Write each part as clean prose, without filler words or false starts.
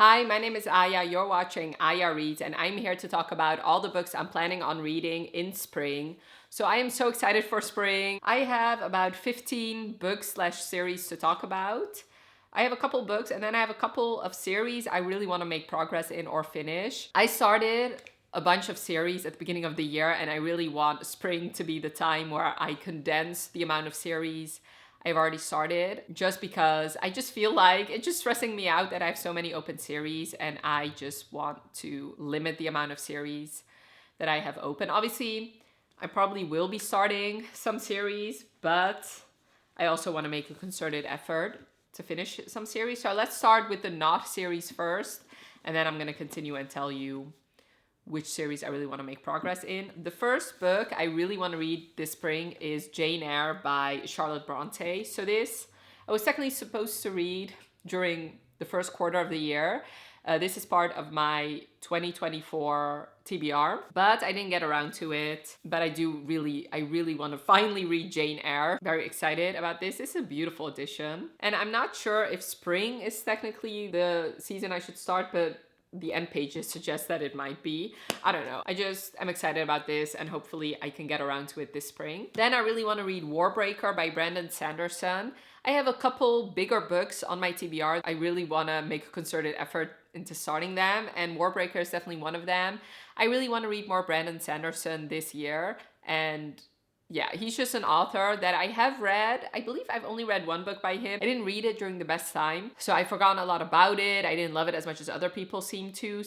Hi, my name is Aya. You're watching Aya Reads, and I'm here to talk about all the books I'm planning on reading in spring. So I am so excited for spring. I have about 15 books/series to talk about. I have a couple books and then I have a couple of series I really want to make progress in or finish. I started a bunch of series at the beginning of the year, and I really want spring to be the time where I condense the amount of series I've already started, just because I just feel like it's just stressing me out that I have so many open series, and I just want to limit the amount of series that I have open. Obviously, I probably will be starting some series, but I also want to make a concerted effort to finish some series. So let's start with the not series first, and then I'm going to continue and tell you which series I really want to make progress in. The first book I really want to read this spring is Jane Eyre by Charlotte Bronte. So this I was technically supposed to read during the first quarter of the year. This is part of my 2024 TBR, but I didn't get around to it. But I really want to finally read Jane Eyre. Very excited about this. This is a beautiful edition. And I'm not sure if spring is technically the season I should start, but the end pages suggest that it might be. I don't know. I just am excited about this, and hopefully I can get around to it this spring. Then I really want to read Warbreaker by Brandon Sanderson. I have a couple bigger books on my TBR. I really want to make a concerted effort into starting them, and Warbreaker is definitely one of them. I really want to read more Brandon Sanderson this year, and yeah, he's just an author that I have read. I believe I've only read one book by him. I didn't read it during the best time, so I've forgotten a lot about it. I didn't love it as much as other people seem to.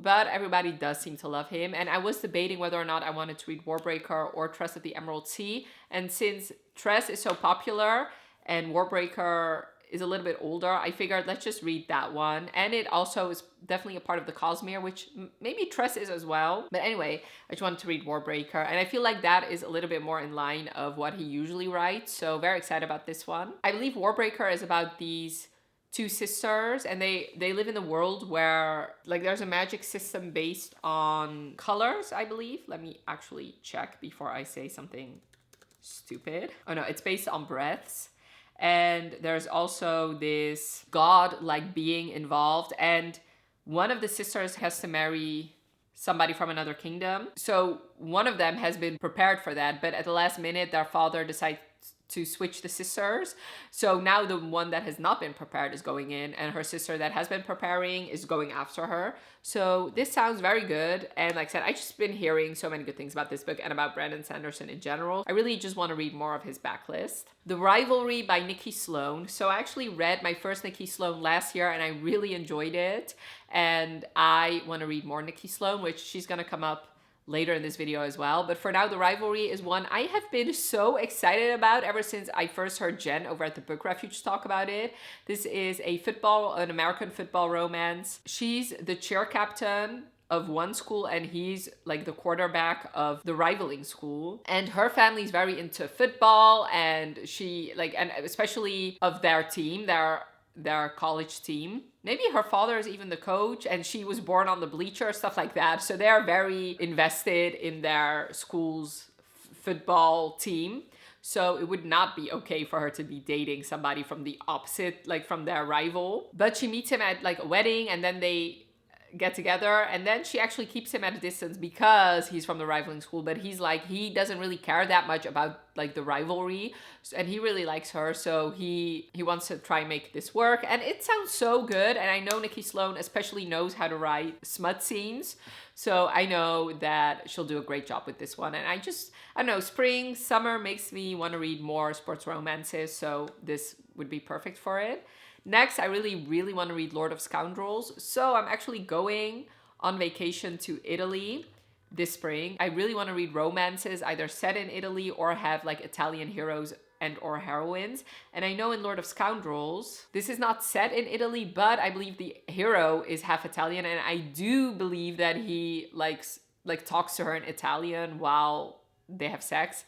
But everybody does seem to love him. And I was debating whether or not I wanted to read Warbreaker or Tress of the Emerald Sea. And since Tress is so popular and Warbreaker is a little bit older, I figured let's just read that one. And it also is definitely a part of the Cosmere, which maybe Tress is as well. But anyway, I just wanted to read Warbreaker, and I feel like that is a little bit more in line of what he usually writes. So very excited about this one. I believe Warbreaker is about these two sisters, and they live in a world where like there's a magic system based on colors, I believe. Let me actually check before I say something stupid. Oh no, it's based on breaths. And there's also this god-like being involved, and one of the sisters has to marry somebody from another kingdom. So one of them has been prepared for that, but at the last minute, their father decides to switch the sisters. So now the one that has not been prepared is going in, and her sister that has been preparing is going after her. So this sounds very good. And like I said, I've just been hearing so many good things about this book and about Brandon Sanderson in general. I really just want to read more of his backlist. The Rivalry by Nikki Sloan. So I actually read my first Nikki Sloan last year, and I really enjoyed it. And I want to read more Nikki Sloan, which she's going to come up later in this video as well. But for now, The Rivalry is one I have been so excited about ever since I first heard Jen over at the Book Refuge talk about it. This is an American football romance. She's the cheer captain of one school, and he's like the quarterback of the rivaling school. And her family's very into football, and and especially of their team, their college team. Maybe her father is even the coach, and she was born on the bleacher, stuff like that. So they're very invested in their school's football team. So it would not be okay for her to be dating somebody from the opposite, like from their rival. But she meets him at like a wedding, and then they get together, and then she actually keeps him at a distance because he's from the rivaling school, but he doesn't really care that much about like the rivalry, and he really likes her, so he wants to try and make this work. And it sounds so good, and I know Nikki Sloan especially knows how to write smut scenes, so I know that she'll do a great job with this one. And I don't know, spring, summer makes me want to read more sports romances, so this would be perfect for it. Next, I really want to read Lord of Scoundrels. So I'm actually going on vacation to Italy this spring. I really want to read romances either set in Italy or have like Italian heroes and or heroines. And I know in Lord of Scoundrels, this is not set in Italy, but I believe the hero is half Italian, and I do believe that he talks to her in Italian while they have sex.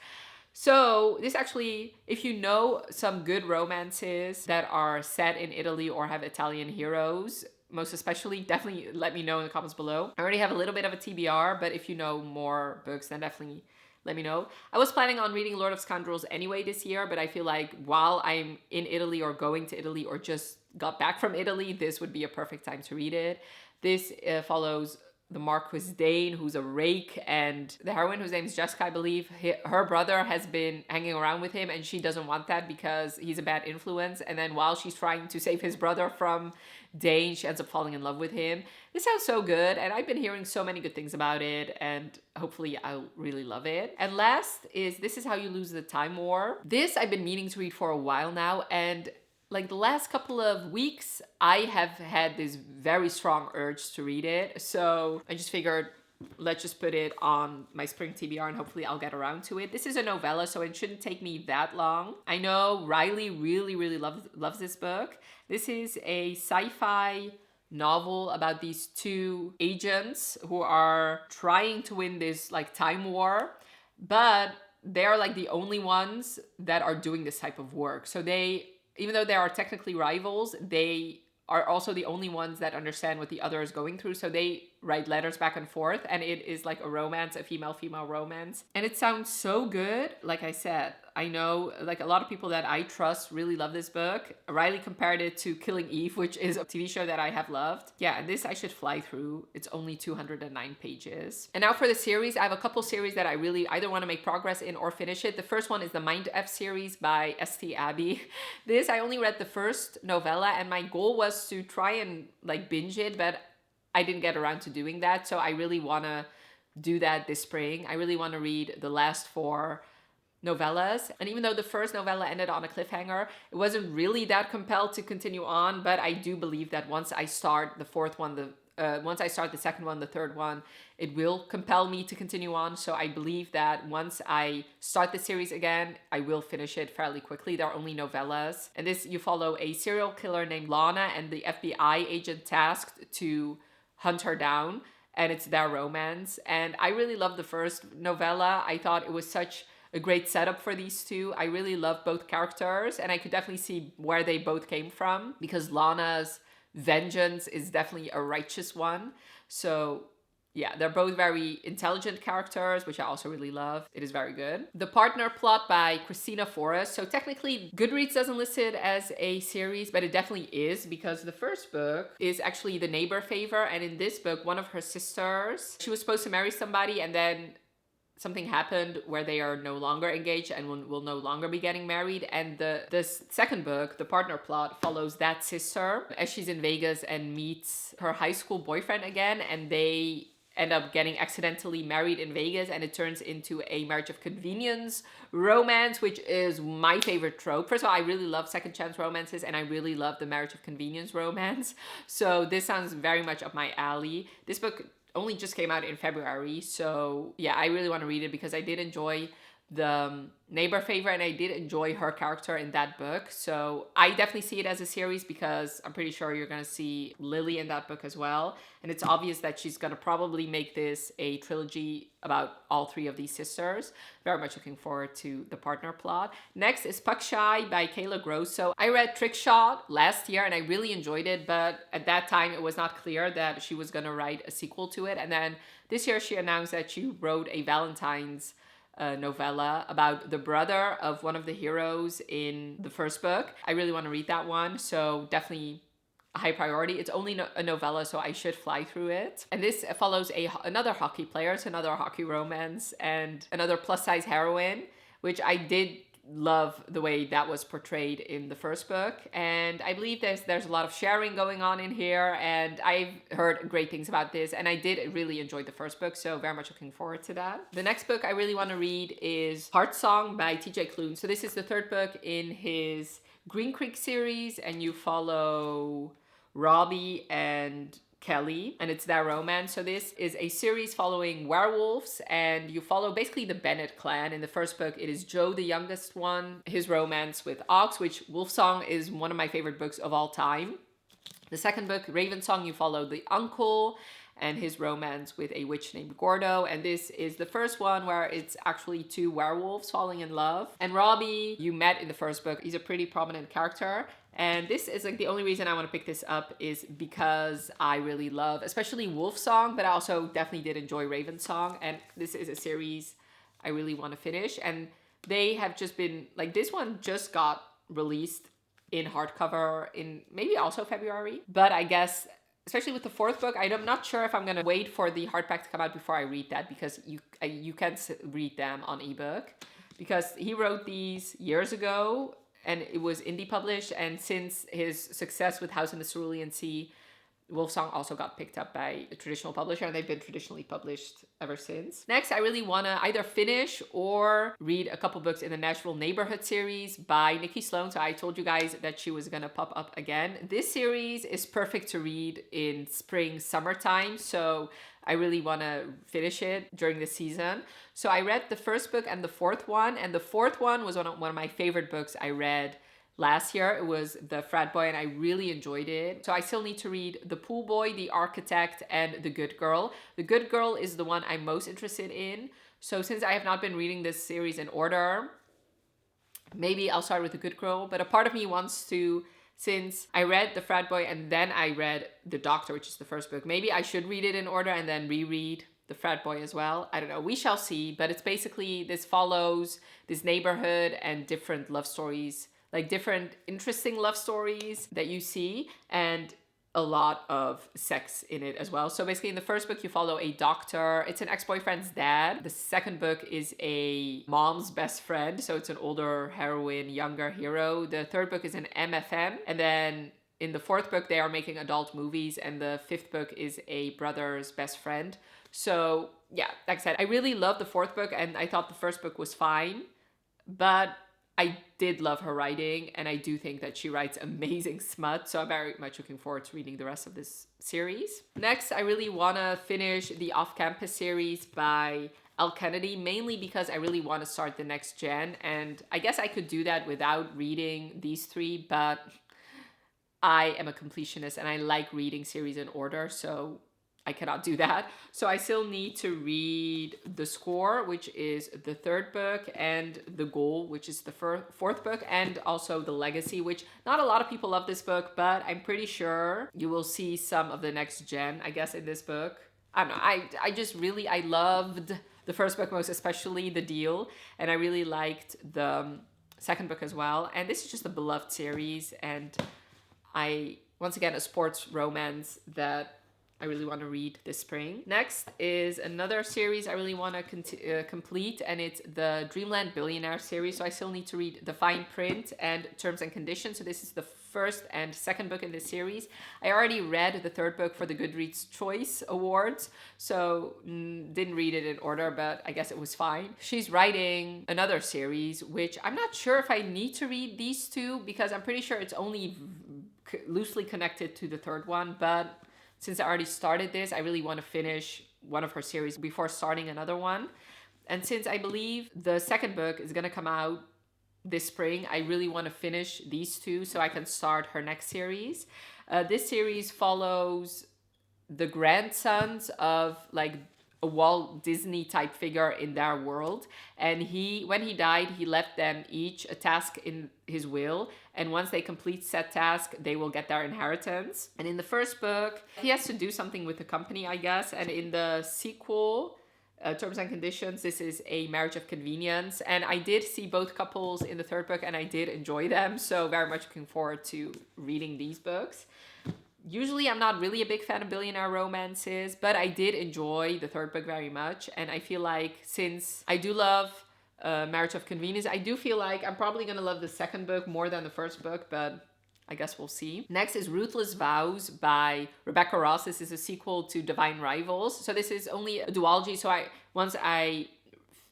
So this actually, if you know some good romances that are set in Italy or have Italian heroes, most especially, definitely let me know in the comments below. I already have a little bit of a TBR, but if you know more books, then definitely let me know. I was planning on reading Lord of Scoundrels anyway this year, but I feel like while I'm in Italy or going to Italy or just got back from Italy, this would be a perfect time to read it. This follows the Marquis Dane, who's a rake, and the heroine, whose name is Jessica, I believe, her brother has been hanging around with him, and she doesn't want that because he's a bad influence. And then while she's trying to save his brother from Dane, she ends up falling in love with him. This sounds so good, and I've been hearing so many good things about it, and hopefully I'll really love it. And last is This Is How You Lose the Time War. This I've been meaning to read for a while now, and like the last couple of weeks, I have had this very strong urge to read it. So I just figured, let's just put it on my spring TBR and hopefully I'll get around to it. This is a novella, so it shouldn't take me that long. I know Riley really loves this book. This is a sci-fi novel about these two agents who are trying to win this like time war, but they're like the only ones that are doing this type of work. So even though they are technically rivals, they are also the only ones that understand what the other is going through. So they write letters back and forth, and it is like a romance, a female-female romance. And it sounds so good. Like I said, I know like a lot of people that I trust really love this book. Riley compared it to Killing Eve, which is a TV show that I have loved. Yeah, and this I should fly through. It's only 209 pages. And now for the series, I have a couple series that I really either want to make progress in or finish it. The first one is the Mind F series by St. Abbey. This, I only read the first novella, and my goal was to try and like binge it, but I didn't get around to doing that. So I really want to do that this spring. I really want to read the last 4 novellas. And even though the first novella ended on a cliffhanger, it wasn't really that compelled to continue on. But I do believe that once I start the fourth one, once I start the second one, the third one, it will compel me to continue on. So I believe that once I start the series again, I will finish it fairly quickly. They're only novellas. And this, you follow a serial killer named Lana and the FBI agent tasked to hunt her down, and it's their romance. And I really loved the first novella. I thought it was such a great setup for these two. I really love both characters, and I could definitely see where they both came from, because Lana's vengeance is definitely a righteous one. So yeah, they're both very intelligent characters, which I also really love. It is very good. The Partner Plot by Christina Forrest. So technically, Goodreads doesn't list it as a series, but it definitely is, because the first book is actually The Neighbor Favor. And in this book, one of her sisters, she was supposed to marry somebody, and then something happened where they are no longer engaged and will no longer be getting married. And the second book, The Partner Plot, follows that sister as she's in Vegas and meets her high school boyfriend again, and they end up getting accidentally married in Vegas, and it turns into a marriage of convenience romance, which is my favorite trope. First of all, I really love second chance romances, and I really love the marriage of convenience romance. So this sounds very much up my alley. This book only just came out in February, so yeah, I really want to read it because I did enjoy the Neighbor Favor, and I did enjoy her character in that book. So I definitely see it as a series, because I'm pretty sure you're gonna see Lily in that book as well, and it's obvious that she's gonna probably make this a trilogy about all 3 of these sisters. Very much looking forward to The Partner Plot. Next is Puck Shy by Kayla Grosso. I read Trick Shot last year and I really enjoyed it, but at that time it was not clear that she was gonna write a sequel to it. And then this year she announced that she wrote a Valentine's novella about the brother of one of the heroes in the first book. I really want to read that one, so definitely a high priority. It's only a novella, so I should fly through it. And this follows another hockey player, so another hockey romance, and another plus-size heroine, which I did love the way that was portrayed in the first book. And I believe there's a lot of sharing going on in here, and I've heard great things about this, and I did really enjoy the first book, so very much looking forward to that. The next book I really want to read is Heart Song by TJ Klune. So this is the 3rd book in his Green Creek series, and you follow Robbie and Kelly, and it's their romance. So this is a series following werewolves, and you follow basically the Bennett clan. In the first book, it is Joe, the youngest one, his romance with Ox, which Wolfsong is one of my favorite books of all time. The second book, Ravensong, you follow the uncle and his romance with a witch named Gordo. And this is the first one where it's actually 2 werewolves falling in love. And Robbie, you met in the first book. He's a pretty prominent character. And this is like the only reason I want to pick this up is because I really love, especially Wolfsong, but I also definitely did enjoy Ravensong. And this is a series I really want to finish. And they have just been, like, this one just got released in hardcover in maybe also February. But I guess, especially with the fourth book, I'm not sure if I'm gonna wait for the hardback to come out before I read that, because you can read them on ebook, because he wrote these years ago and it was indie published, and since his success with House in the Cerulean Sea, Wolfsong also got picked up by a traditional publisher, and they've been traditionally published ever since. Next, I really want to either finish or read a couple books in the Nashville Neighborhood series by Nikki Sloan. So I told you guys that she was going to pop up again. This series is perfect to read in spring, summertime. So I really want to finish it during the season. So I read the first book and the fourth one. And the fourth one was one of my favorite books I read last year. It was The Frat Boy, and I really enjoyed it. So I still need to read The Pool Boy, The Architect, and The Good Girl. The Good Girl is the one I'm most interested in. So since I have not been reading this series in order, maybe I'll start with The Good Girl. But a part of me wants to, since I read The Frat Boy and then I read The Doctor, which is the first book, maybe I should read it in order and then reread The Frat Boy as well. I don't know. We shall see. But it's basically, this follows this neighborhood and different love stories, like different interesting love stories that you see, and a lot of sex in it as well. So basically in the first book, you follow a doctor. It's an ex-boyfriend's dad. The second book is a mom's best friend. So it's an older heroine, younger hero. The third book is an MFM. And then in the fourth book, they are making adult movies. And the fifth book is a brother's best friend. So yeah, like I said, I really loved the fourth book, and I thought the first book was fine. But I did love her writing, and I do think that she writes amazing smut, so I'm very much looking forward to reading the rest of this series. Next, I really want to finish the Off-Campus series by Al Kennedy, mainly because I really want to start the next gen, and I guess I could do that without reading these three, but I am a completionist and I like reading series in order, so I cannot do that. So I still need to read The Score, which is the third book, and The Goal, which is the fourth book, and also The Legacy, which not a lot of people love this book, but I'm pretty sure you will see some of the next gen, I guess, in this book. I don't know. I loved the first book, most especially The Deal, and I really liked the second book as well. And this is just a beloved series, and once again, a sports romance that I really want to read this spring. Next is another series I really want to complete, and it's the Dreamland Billionaire series. So I still need to read The Fine Print and Terms and Conditions. So this is the first and second book in this series. I already read the third book for the Goodreads Choice Awards, so didn't read it in order, but I guess it was fine. She's writing another series, which I'm not sure if I need to read these two, because I'm pretty sure it's only loosely connected to the third one, but since I already started this, I really want to finish one of her series before starting another one. And since I believe the second book is going to come out this spring, I really want to finish these two so I can start her next series. This series follows the grandsons of like a Walt Disney type figure in their world. And when he died, he left them each a task in his will. And once they complete said task, they will get their inheritance. And in the first book, he has to do something with the company, I guess. And in the sequel, Terms and Conditions, this is a marriage of convenience. And I did see both couples in the third book, and I did enjoy them. So very much looking forward to reading these books. Usually I'm not really a big fan of billionaire romances, but I did enjoy the third book very much. And I feel like since I do love Marriage of Convenience, I do feel like I'm probably going to love the second book more than the first book, but I guess we'll see. Next is Ruthless Vows by Rebecca Ross. This is a sequel to Divine Rivals. So this is only a duology. So once I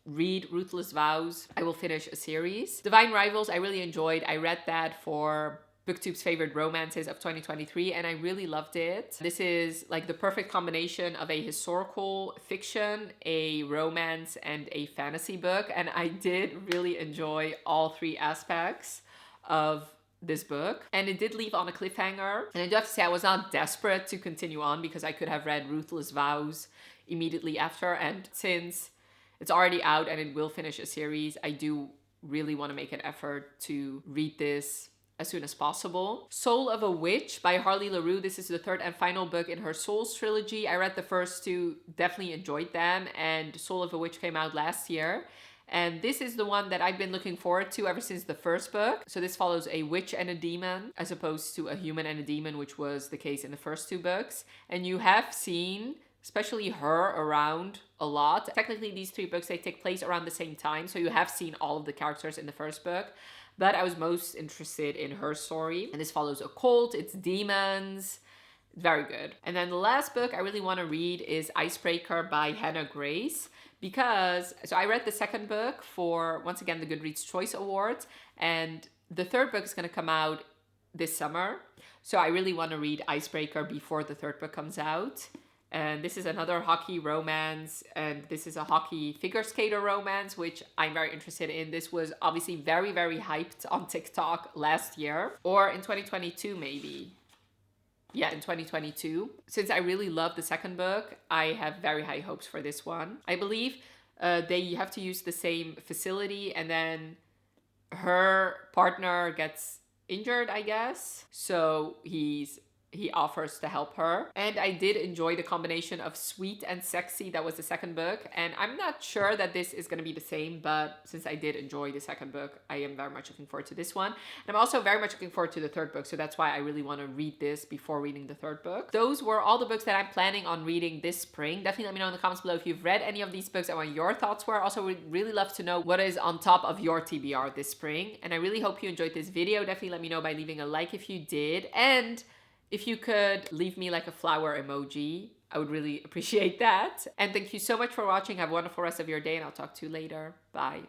read Ruthless Vows, I will finish a series. Divine Rivals, I really enjoyed. I read that for BookTube's favorite romances of 2023, and I really loved it. This is like the perfect combination of a historical fiction, a romance, and a fantasy book, and I did really enjoy all three aspects of this book. And it did leave on a cliffhanger, and I do have to say I was not desperate to continue on because I could have read Ruthless Vows immediately after, and since it's already out and it will finish a series, I do really want to make an effort to read this as soon as possible. Soul of a Witch by Harley LaRue. This is the third and final book in her Souls trilogy. I read the first two, definitely enjoyed them, and Soul of a Witch came out last year. And this is the one that I've been looking forward to ever since the first book. So this follows a witch and a demon as opposed to a human and a demon, which was the case in the first two books. And you have seen especially her around a lot. Technically, these three books, they take place around the same time, so you have seen all of the characters in the first book. But I was most interested in her story. And this follows a cult, it's demons. Very good. And then the last book I really want to read is Icebreaker by Hannah Grace. Because, so I read the second book for, once again, the Goodreads Choice Awards. And the third book is going to come out this summer. So I really want to read Icebreaker before the third book comes out. And this is another hockey romance, and this is a hockey figure skater romance, which I'm very interested in. This was obviously very, very hyped on TikTok last year, or in 2022 maybe. Yeah, in 2022. Since I really love the second book, I have very high hopes for this one. I believe they have to use the same facility, and then her partner gets injured, I guess. So he offers to help her. And I did enjoy the combination of sweet and sexy. That was the second book. And I'm not sure that this is going to be the same, but since I did enjoy the second book, I am very much looking forward to this one. And I'm also very much looking forward to the third book. So that's why I really want to read this before reading the third book. Those were all the books that I'm planning on reading this spring. Definitely let me know in the comments below if you've read any of these books and what your thoughts were. Also, we'd really love to know what is on top of your TBR this spring. And I really hope you enjoyed this video. Definitely let me know by leaving a like if you did. And if you could leave me like a flower emoji, I would really appreciate that. And thank you so much for watching. Have a wonderful rest of your day, and I'll talk to you later. Bye.